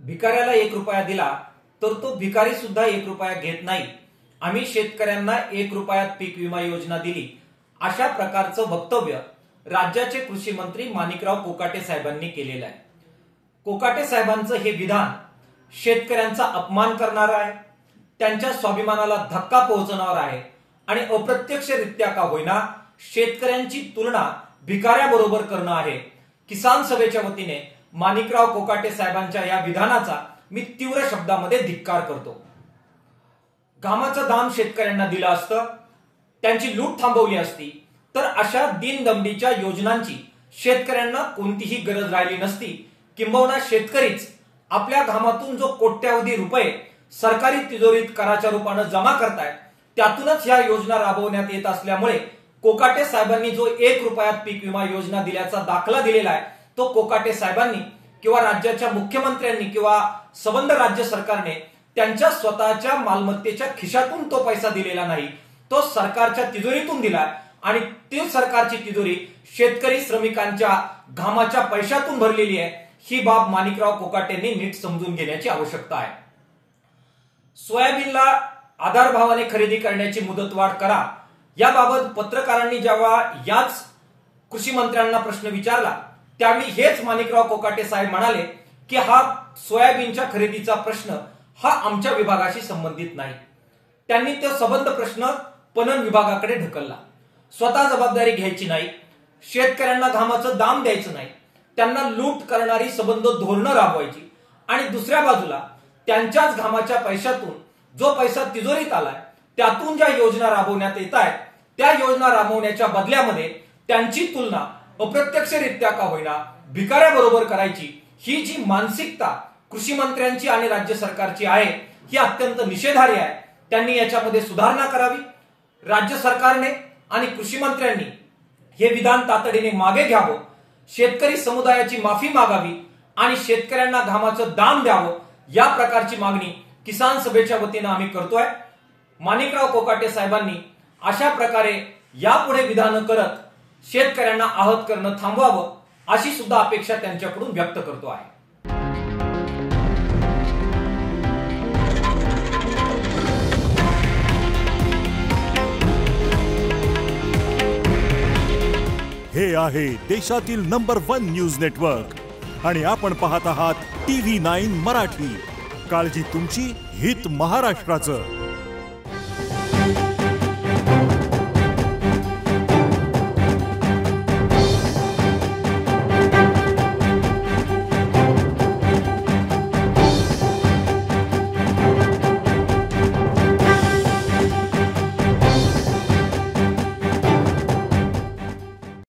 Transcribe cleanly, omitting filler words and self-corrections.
भिकाऱ्याला 1 रुपया दिला तर तो भिकारी सुद्धा 1 रुपया घेत नाही, आम्ही शेतकऱ्यांना 1 रुपयात पीक विमा योजना दिली, अशा प्रकारचं वक्तव्य राज्याचे कृषी मंत्री माणिकराव कोकाटे साहेबांनी केलेलं आहे। कोकाटे साहेबांचं हे विधान शेतकऱ्यांचा अपमान करणार आहे, त्यांच्या स्वाभिमानाला धक्का पोहोचवणार आहे आणि अप्रत्यक्षरित्या का होईना शेतकऱ्यांची तुलना भिकाऱ्याबरोबर करणं आहे। किसान सभेच्या वतीने माणिकराव कोकाटे साहेबांच्या या विधानाचा मी तीव्र शब्दामध्ये धिक्कार करतो। घामाचं दाम शेतकऱ्यांना दिलं असतं, त्यांची लूट थांबवली असती तर अशा दीनदमडीच्या योजनांची शेतकऱ्यांना कोणतीही गरज राहिली नसती, किंबहुना शेतकरीच आपल्या घामातून जो कोट्यावधी रुपये सरकारी तिजोरीत कराच्या रूपाने जमा करतायत त्यातूनच या योजना राबवण्यात येत असल्यामुळे कोकाटे साहेबांनी जो 1 रुपयात पीक विमा योजना दिल्याचा दाखला दिलेला आहे तो कोकाटे साहेबांनी किंवा राज्याच्या मुख्यमंत्र्यांनी किंवा संबंध राज्य सरकारने त्यांच्या स्वतःच्या मालमत्तेच्या खिशातून तो पैसा दिलेला नाही, तो सरकारच्या तिजोरीतून दिला आणि ती सरकारची तिजोरी शेतकरी श्रमिकांच्या घामाच्या पैशातून भरलेली आहे। ही बाब माणिकराव कोकाटेंनी नीट समजून घेण्याची आवश्यकता आहे। सोयाबीनला आधार भावाने खरेदी करण्याची मुदतवाढ करा याबाबत पत्रकारांनी जेव्हा याच कृषी मंत्र्यांना प्रश्न विचारला त्यावेळी हेच माणिकराव कोकाटे साहेब म्हणाले की हा सोयाबीनच्या खरेदीचा प्रश्न हा आमच्या विभागाशी संबंधित नाही। त्यांनी तो संबंध प्रश्न पणन विभागाकडे ढकलला। स्वतः जबाबदारी घ्यायची नाही, शेतकऱ्यांना घामाचं दाम द्यायचं नाही, त्यांना लूट करणारी संबंध धोरणं राबवायची आणि दुसऱ्या बाजूला त्यांच्याच घामाच्या पैशातून जो पैसा तिजोरीत आलाय त्यातून ज्या योजना राबवण्यात येत आहेत त्या योजना राबवण्याच्या बदल्यामध्ये त्यांची तुलना अप्रत्यक्षरित्या का होईना भिकाऱ्याबरोबर करायची, ही जी मानसिकता कृषी मंत्र्यांची आणि राज्य सरकारची आहे ही अत्यंत निषेधार्ह आहे। त्यांनी याच्यामध्ये सुधारणा करावी। राज्य सरकारने आणि कृषी मंत्र्यांनी हे विधान तातडीने मागे घ्यावं, शेतकरी समुदायाची माफी मागावी आणि शेतकऱ्यांना घामाचं दाम द्यावं, या प्रकारची मागणी किसान सभेच्या वतीने आम्ही करतोय। माणिकराव कोकाटे साहेबांनी अशा प्रकारे यापुढे विधान करत शेतकऱ्यांना आहत करणं थांबवावं अशी सुद्धा अपेक्षा त्यांच्याकडून व्यक्त करतो आहे। हे आहे देशातील नंबर 1 न्यूज नेटवर्क आणि आपण पाहत आहात TV9 मराठी। काळजी तुमची, हित महाराष्ट्राचं।